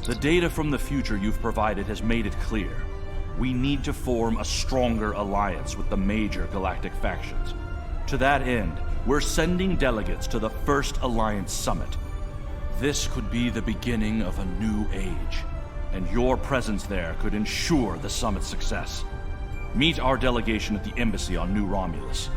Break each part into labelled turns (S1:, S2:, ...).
S1: The data from the future you've provided has made it clear. We need to form a stronger alliance with the major galactic factions. To that end, we're sending delegates to the first Alliance Summit. This could be the beginning of a new age, and your presence there could ensure the summit's success. Meet our delegation at the embassy on New Romulus.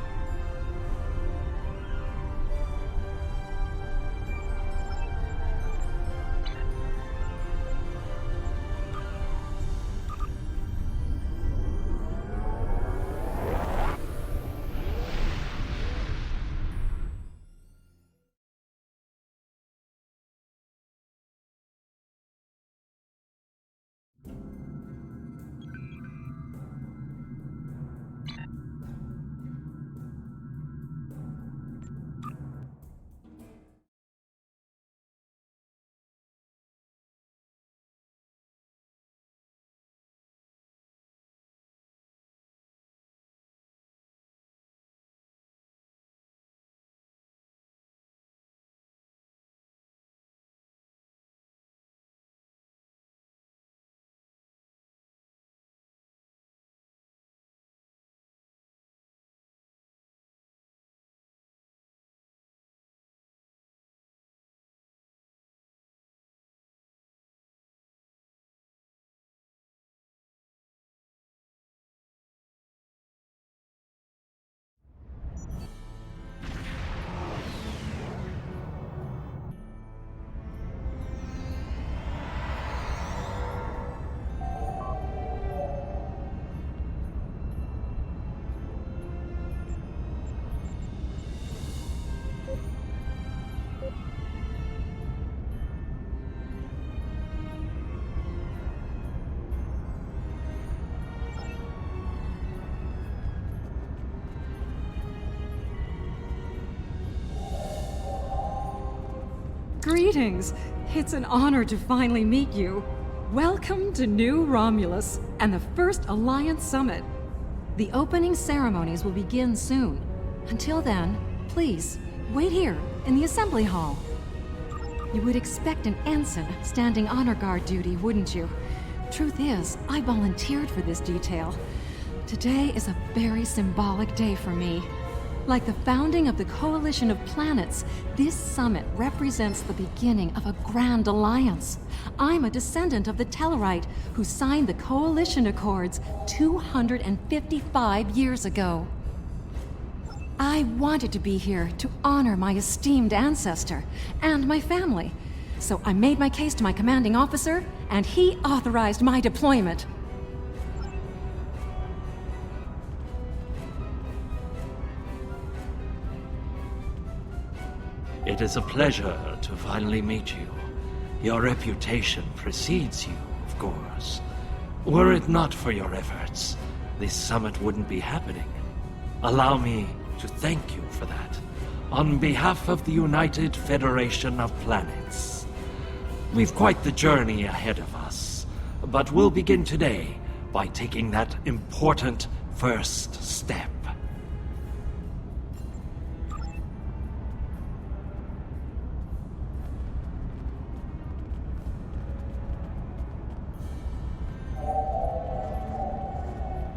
S2: Greetings! It's an honor to finally meet you. Welcome to New Romulus and the first Alliance Summit. The opening ceremonies will begin soon. Until then, please, wait here in the assembly hall. You would expect an ensign standing honor guard duty, wouldn't you? Truth is, I volunteered for this detail. Today is a very symbolic day for me. Like the founding of the Coalition of Planets, this summit represents the beginning of a grand alliance. I'm a descendant of the Tellarite who signed the Coalition Accords 255 years ago. I wanted to be here to honor my esteemed ancestor and my family. So I made my case to my commanding officer, and he authorized my deployment.
S3: It is a pleasure to finally meet you. Your reputation precedes you, of course. Were it not for your efforts, this summit wouldn't be happening. Allow me to thank you for that, on behalf of the United Federation of Planets. We've quite the journey ahead of us, but we'll begin today by taking that important first step.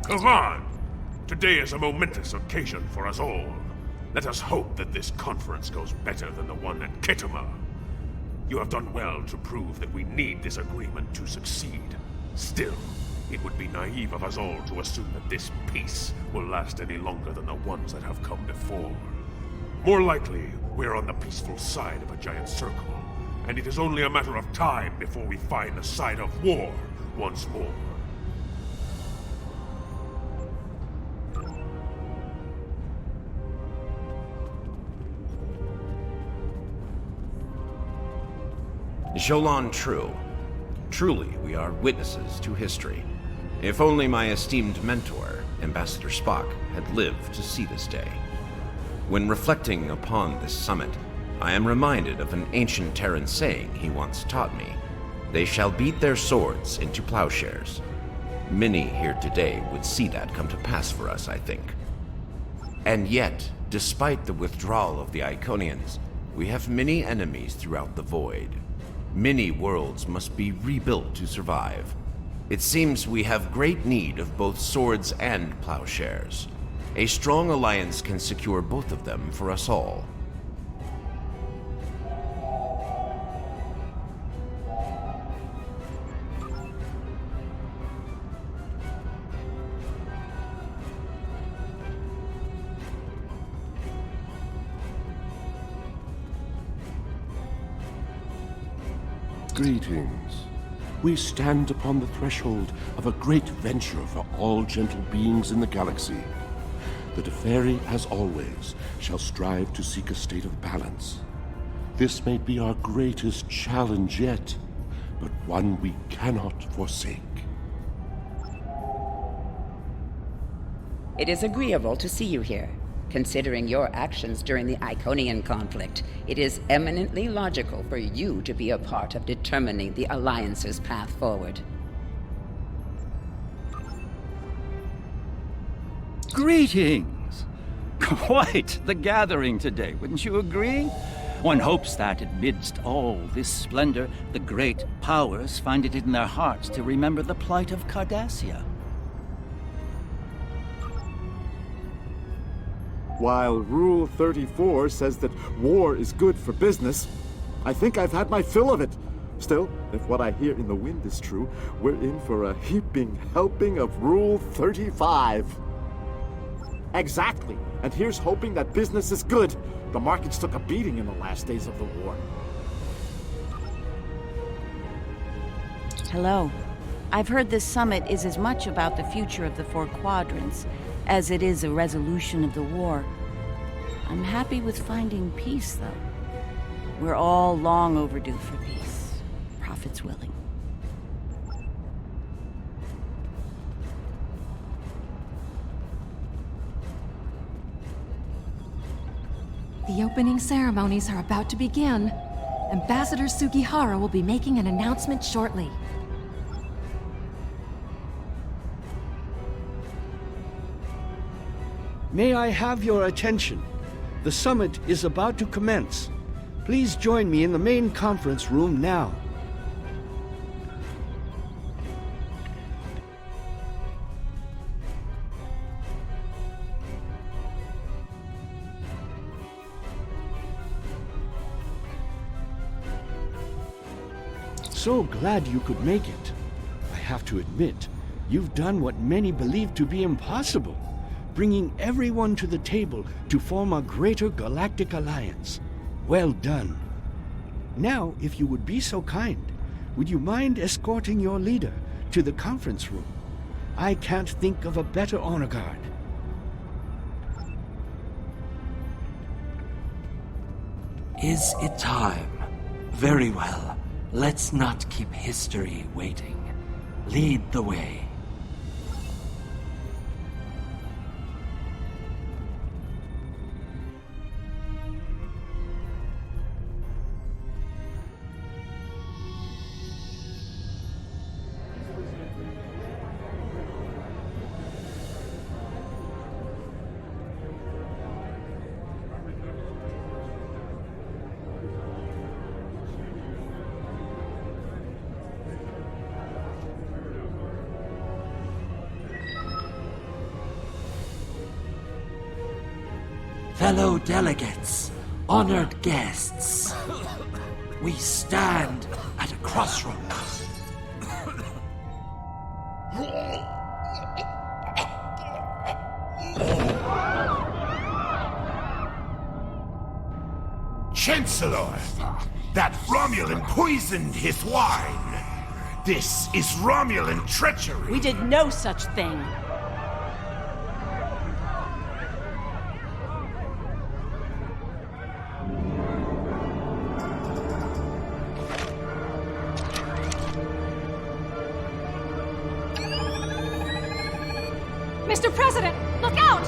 S4: Come on! Today is a momentous occasion for us all. Let us hope that this conference goes better than the one at Kittima. You have done well to prove that we need this agreement to succeed. Still, it would be naive of us all to assume that this peace will last any longer than the ones that have come before. More likely, we're on the peaceful side of a giant circle, and it is only a matter of time before we find the side of war once more.
S5: Jolan True. Truly, we are witnesses to history. If only my esteemed mentor, Ambassador Spock, had lived to see this day. When reflecting upon this summit, I am reminded of an ancient Terran saying he once taught me. They shall beat their swords into plowshares. Many here today would see that come to pass for us, I think. And yet, despite the withdrawal of the Iconians, we have many enemies throughout the void. Many worlds must be rebuilt to survive. It seems we have great need of both swords and plowshares. A strong alliance can secure both of them for us all.
S6: Greetings. We stand upon the threshold of a great venture for all gentle beings in the galaxy. The Teferi, as always, shall strive to seek a state of balance. This may be our greatest challenge yet, but one we cannot forsake.
S7: It is agreeable to see you here. Considering your actions during the Iconian conflict, it is eminently logical for you to be a part of determining the Alliance's path forward.
S8: Greetings! Quite the gathering today, wouldn't you agree? One hopes that, amidst all this splendor, the great powers find it in their hearts to remember the plight of Cardassia.
S9: While Rule 34 says that war is good for business, I think I've had my fill of it. Still, if what I hear in the wind is true, we're in for a heaping helping of Rule 35. Exactly, and here's hoping that business is good. The markets took a beating in the last days of the war.
S10: Hello. I've heard this summit is as much about the future of the Four Quadrants as it is a resolution of the war. I'm happy with finding peace, though. We're all long overdue for peace, prophets willing.
S2: The opening ceremonies are about to begin. Ambassador Sugihara will be making an announcement shortly.
S11: May I have your attention? The summit is about to commence. Please join me in the main conference room now. So glad you could make it. I have to admit, you've done what many believed to be impossible, bringing everyone to the table to form a greater galactic alliance. Well done. Now, if you would be so kind, would you mind escorting your leader to the conference room? I can't think of a better honor guard.
S3: Is it time? Very well. Let's not keep history waiting. Lead the way. Fellow delegates, honored guests, we stand at a crossroads.
S4: Chancellor, that Romulan poisoned his wine. This is Romulan treachery.
S12: We did no such thing.
S2: Mr. President, look out!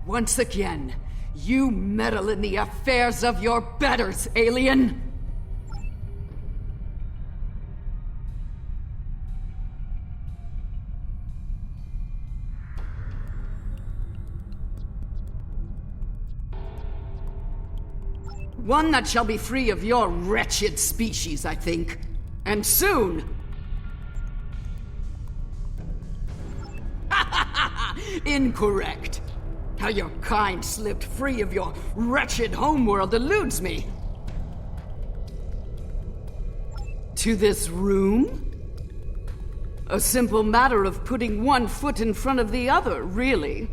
S12: Once again, you meddle in the affairs of your betters, alien! One that shall be free of your wretched species, I think. And soon! Incorrect. How your kind slipped free of your wretched homeworld eludes me. To this room? A simple matter of putting one foot in front of the other, really.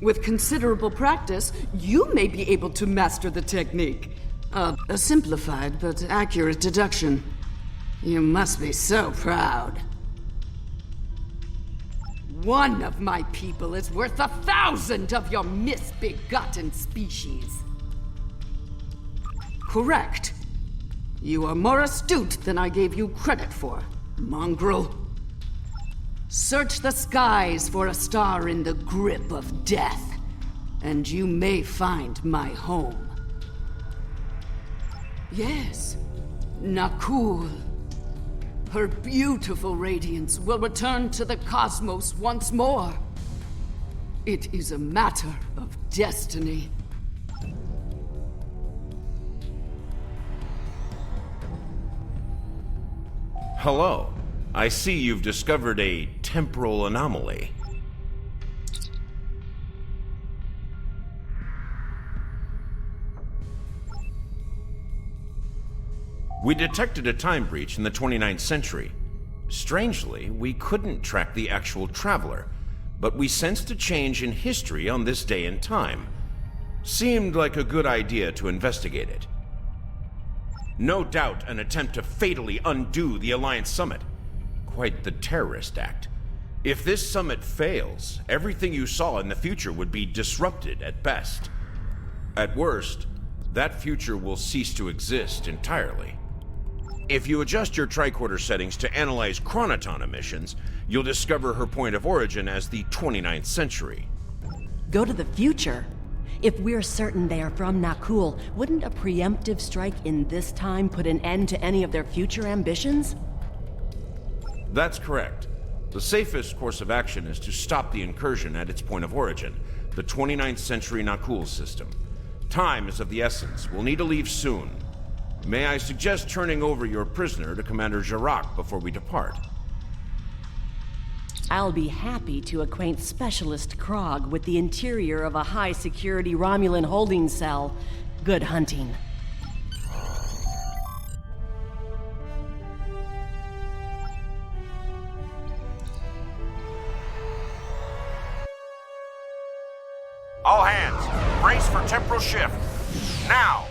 S12: With considerable practice, you may be able to master the technique. A simplified but accurate deduction. You must be so proud. One of my people is worth 1,000 of your misbegotten species. Correct. You are more astute than I gave you credit for, mongrel. Search the skies for a star in the grip of death, and you may find my home. Yes, Nakul. Her beautiful radiance will return to the cosmos once more. It is a matter of destiny.
S5: Hello. I see you've discovered a temporal anomaly. We detected a time breach in the 29th century. Strangely, we couldn't track the actual traveler, but we sensed a change in history on this day and time. Seemed like a good idea to investigate it. No doubt an attempt to fatally undo the Alliance Summit. Quite the terrorist act. If this summit fails, everything you saw in the future would be disrupted at best. At worst, that future will cease to exist entirely. If you adjust your tricorder settings to analyze chronoton emissions, you'll discover her point of origin as the 29th century.
S13: Go to the future? If we're certain they are from Nakul, wouldn't a preemptive strike in this time put an end to any of their future ambitions?
S5: That's correct. The safest course of action is to stop the incursion at its point of origin, the 29th century Nakul system. Time is of the essence. We'll need to leave soon. May I suggest turning over your prisoner to Commander Jarak before we depart?
S13: I'll be happy to acquaint Specialist Krog with the interior of a high-security Romulan holding cell. Good hunting.
S5: All hands, brace for temporal shift. Now!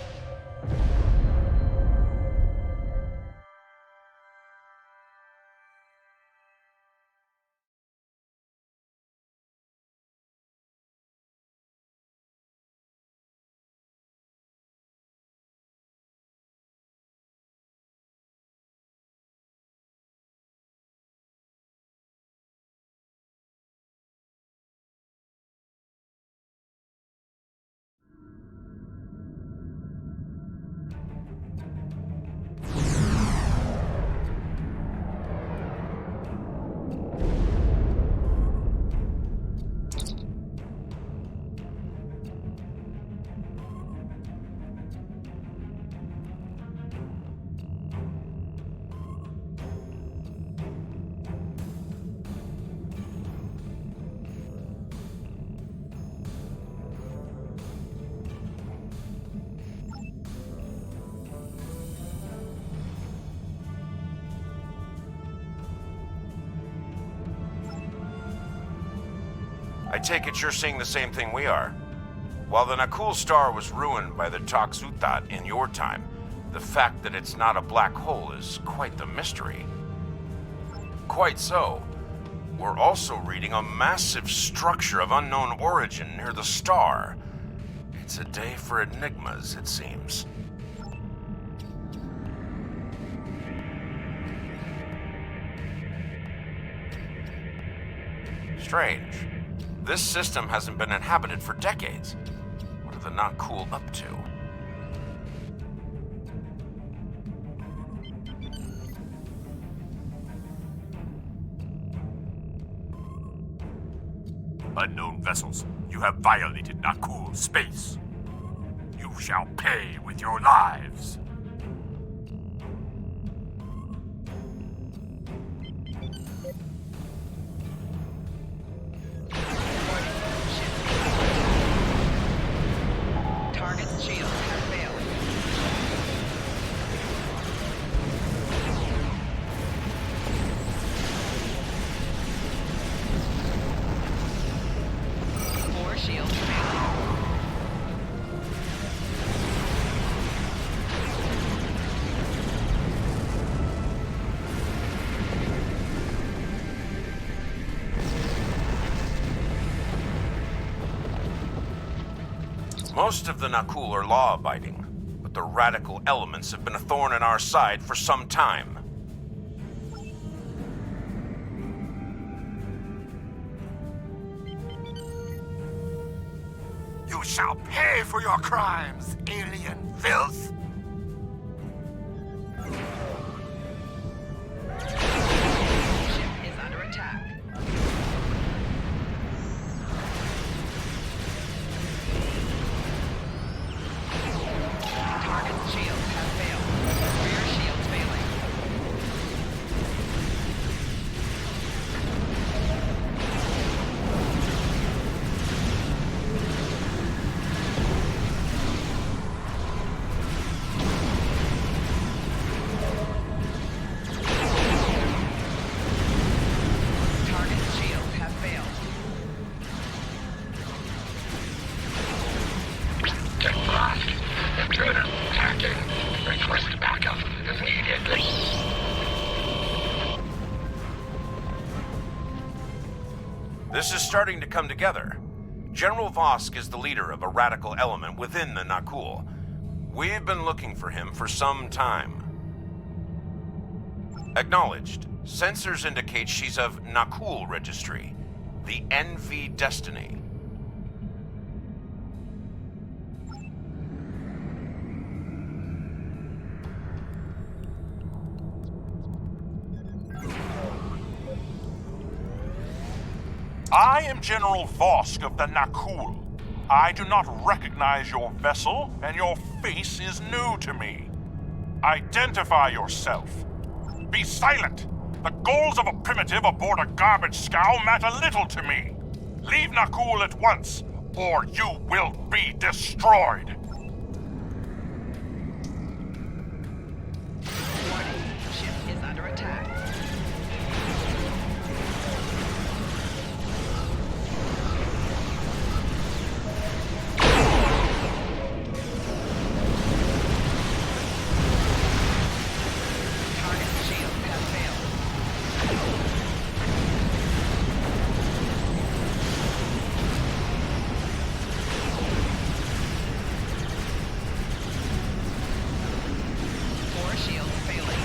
S5: I take it you're seeing the same thing we are. While the Nakul star was ruined by the Toxutat in your time, the fact that it's not a black hole is quite the mystery. Quite so. We're also reading a massive structure of unknown origin near the star. It's a day for enigmas, it seems. Strange. This system hasn't been inhabited for decades. What are the Nakul up to?
S4: Unknown vessels, you have violated Nakul space. You shall pay with your lives.
S14: Target's shields have failed. Four shields failing.
S5: Most of the Nakul are law-abiding, but the radical elements have been a thorn in our side for some time.
S4: You shall pay for your crimes, alien filth!
S14: Ship is under attack. Target's shields have failed. Rear shields failing. Target's shields have failed.
S4: Intruder attacking. Request backup immediately.
S5: This is starting to come together. General Vosk is the leader of a radical element within the Nakul. We've been looking for him for some time. Acknowledged. Sensors indicate she's of Nakul registry. The Envy Destiny.
S15: I am General Vosk of the Nakul. I do not recognize your vessel, and your face is new to me. Identify yourself. Be silent. The goals of a primitive aboard a garbage scow matter little to me. Leave Nakul at once, or you will be destroyed.
S14: Warning. Ship is under attack. Target's shields have failed. Four shields failing.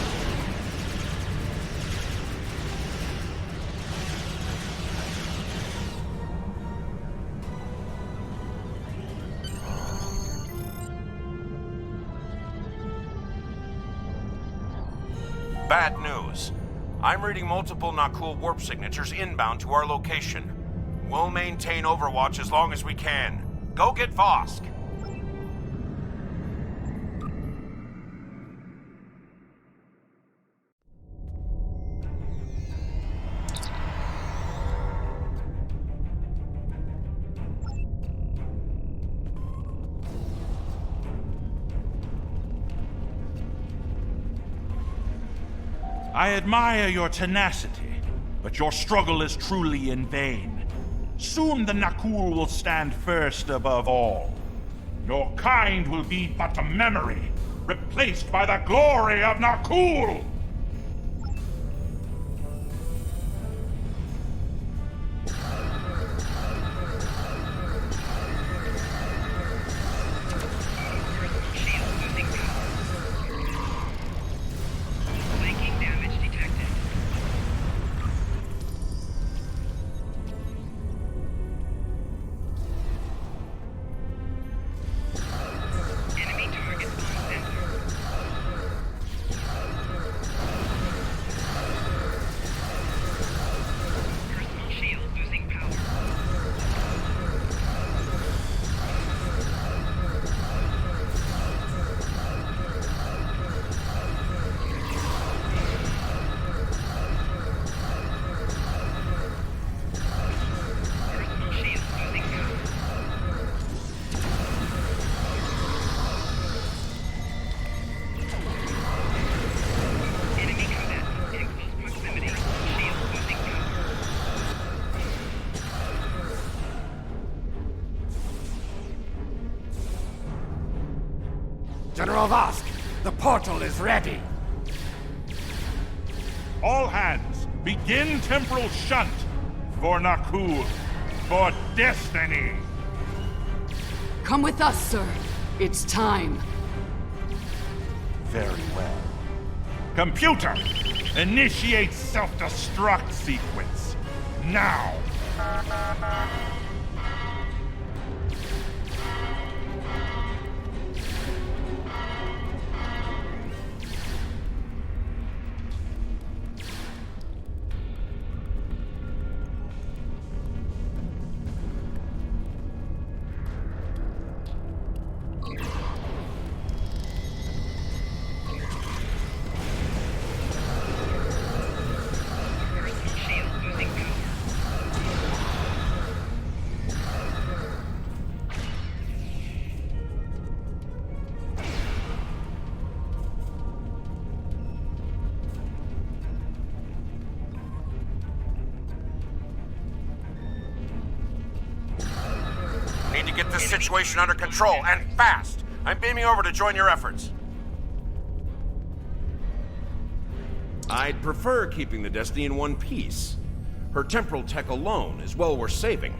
S5: Bad news. I'm reading multiple Nakul warp signatures inbound to our location. We'll maintain Overwatch as long as we can. Go get Vosk.
S15: I admire your tenacity, but your struggle is truly in vain. Soon the Nakul will stand first above all. Your kind will be but a memory, replaced by the glory of Nakul!
S14: Shield losing power. Flanking damage detected.
S16: General Vosk, the portal is ready.
S15: All hands, begin temporal shunt for Nakul, for destiny.
S12: Come with us, sir. It's time.
S15: Very well. Computer, initiate self-destruct sequence. Now.
S5: Need to get this situation under control, and fast! I'm beaming over to join your efforts. I'd prefer keeping the Destiny in one piece. Her temporal tech alone is well worth saving.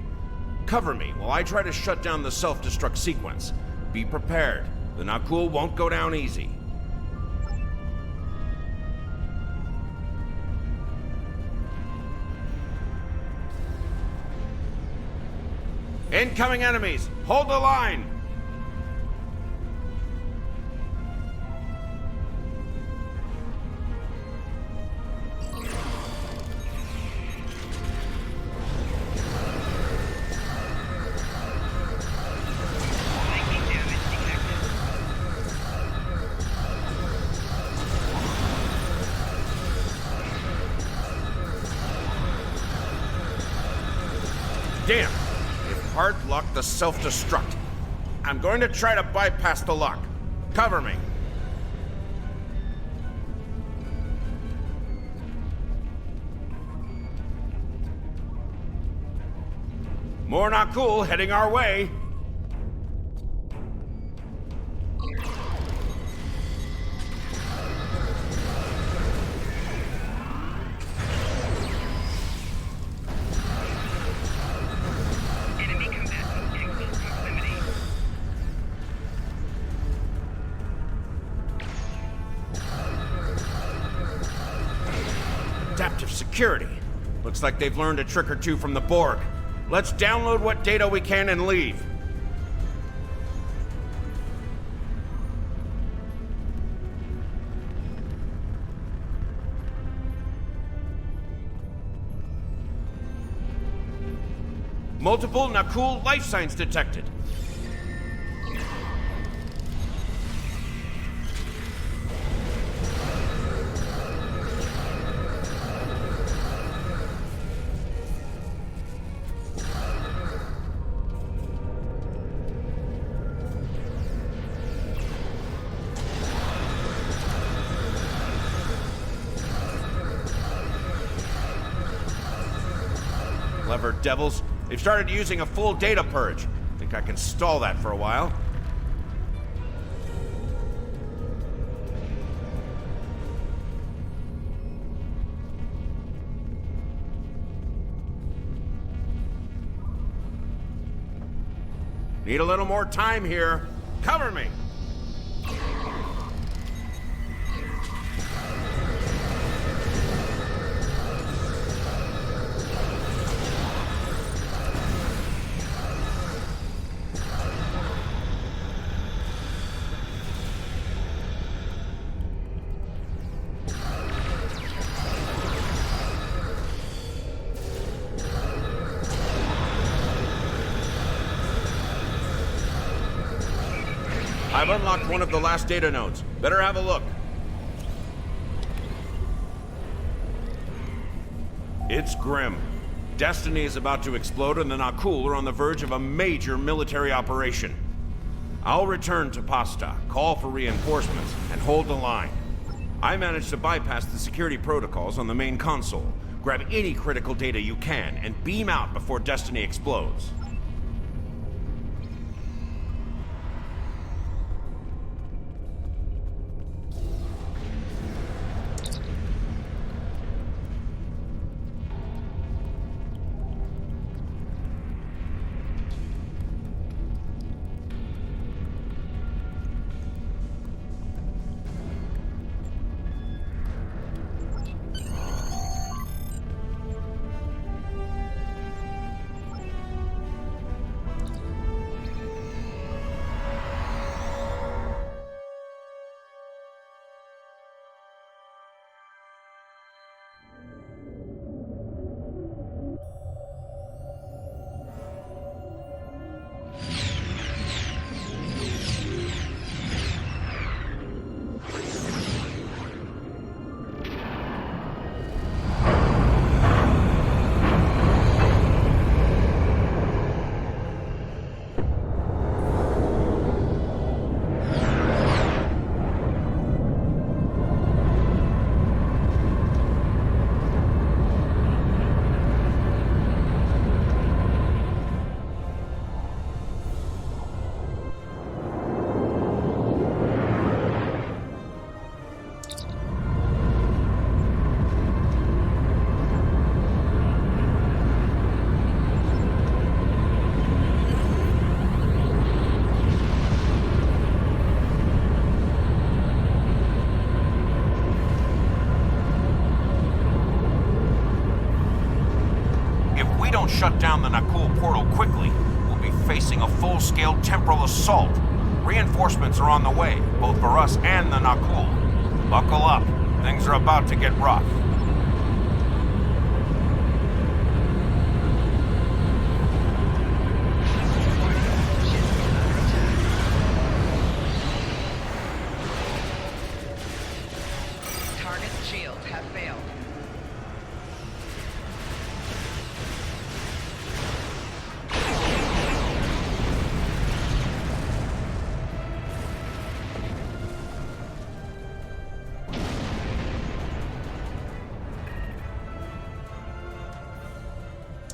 S5: Cover me while I try to shut down the self-destruct sequence. Be prepared. The Nakul won't go down easy. Incoming enemies! Hold the line! Damn! Hard locked the self-destruct. I'm going to try to bypass the lock. Cover me. More Nakul heading our way. Adaptive security. Looks like they've learned a trick or two from the Borg. Let's download what data we can and leave. Multiple Nakul life signs detected. Clever devils. They've started using a full data purge. Think I can stall that for a while. Need a little more time here. Cover me! I've unlocked one of the last data nodes. Better have a look. It's grim. Destiny is about to explode and the Nakul are on the verge of a major military operation. I'll return to Pasta, call for reinforcements, and hold the line. I managed to bypass the security protocols on the main console. Grab any critical data you can and beam out before Destiny explodes. shut down the Nakul portal quickly, we'll be facing a full-scale temporal assault. Reinforcements are on the way, both for us and the Nakul. Buckle up. Things are about to get rough.
S14: Target's shields have failed.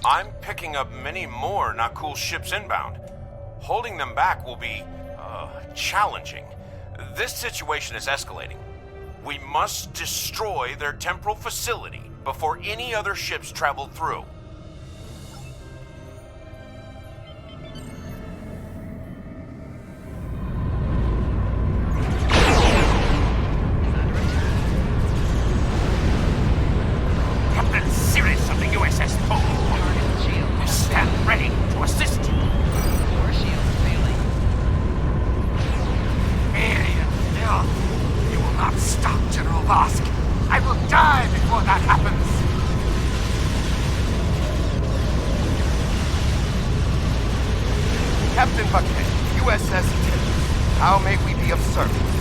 S5: I'm picking up many more Nakul ships inbound. Holding them back will be, challenging. This situation is escalating. We must destroy their temporal facility before any other ships travel through.
S16: Captain Sirius of the USS Pole. I stand ready to assist you.
S14: Four shields failing.
S16: Alien filth. You will not stop, General Vosk. I will die before that happens.
S17: Captain Buckhead, USS Temporal. How may we be of service?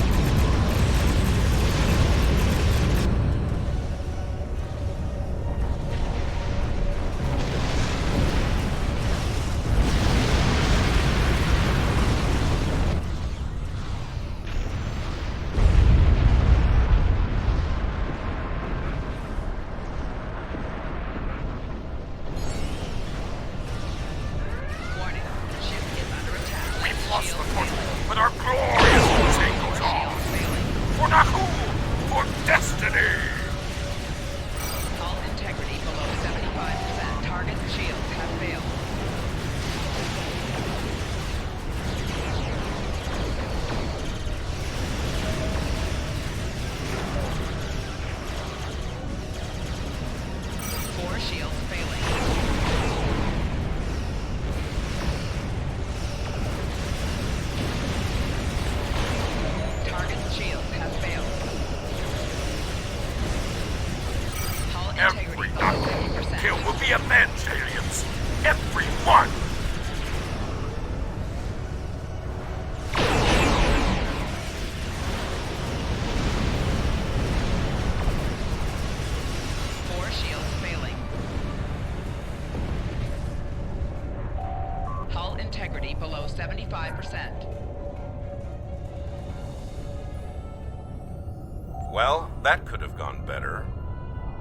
S14: Warning. Ship is under attack.
S16: We've lost
S14: Shields
S16: the portal,
S14: failing.
S16: but our glorious crusade goes
S14: Four
S16: on.
S14: shields failing.
S16: For Nakul! For destiny!
S14: Hull integrity below 75%. Target's shields have failed. Four shields failing. Target's shields have failed. Hull integrity below
S16: Every
S14: 50%.
S16: kill will be avenged, aliens! Every one!
S14: Four shields failing. Hull integrity below 75%.
S5: Well, that could have gone better.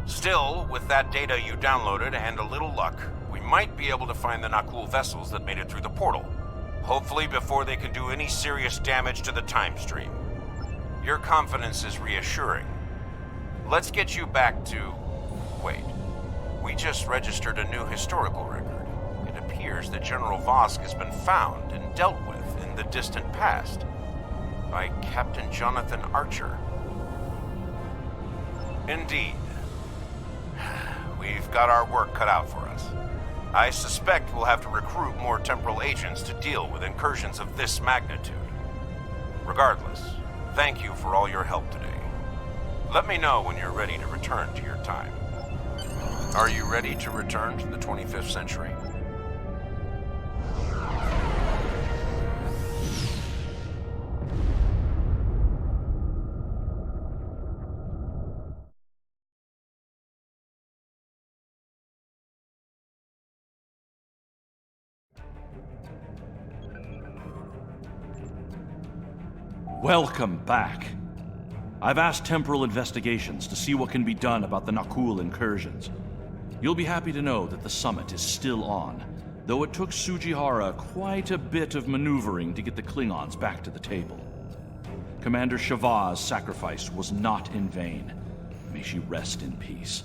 S5: Still, with that data you downloaded and a little luck, we might be able to find the Nakul vessels that made it through the portal. Hopefully before they can do any serious damage to the time stream. Your confidence is reassuring. Let's get you back to... Wait. We just registered a new historical record. It appears that General Vosk has been found and dealt with in the distant past by Captain Jonathan Archer. Indeed. We've got our work cut out for us. I suspect we'll have to recruit more temporal agents to deal with incursions of this magnitude. Regardless, thank you for all your help today. Let me know when you're ready to return to your time. Are you ready to return to the 25th century?
S1: Welcome back. I've asked Temporal Investigations to see what can be done about the Nakul incursions. You'll be happy to know that the summit is still on, though it took Sujihara quite a bit of maneuvering to get the Klingons back to the table. Commander Shavah's sacrifice was not in vain. May she rest in peace.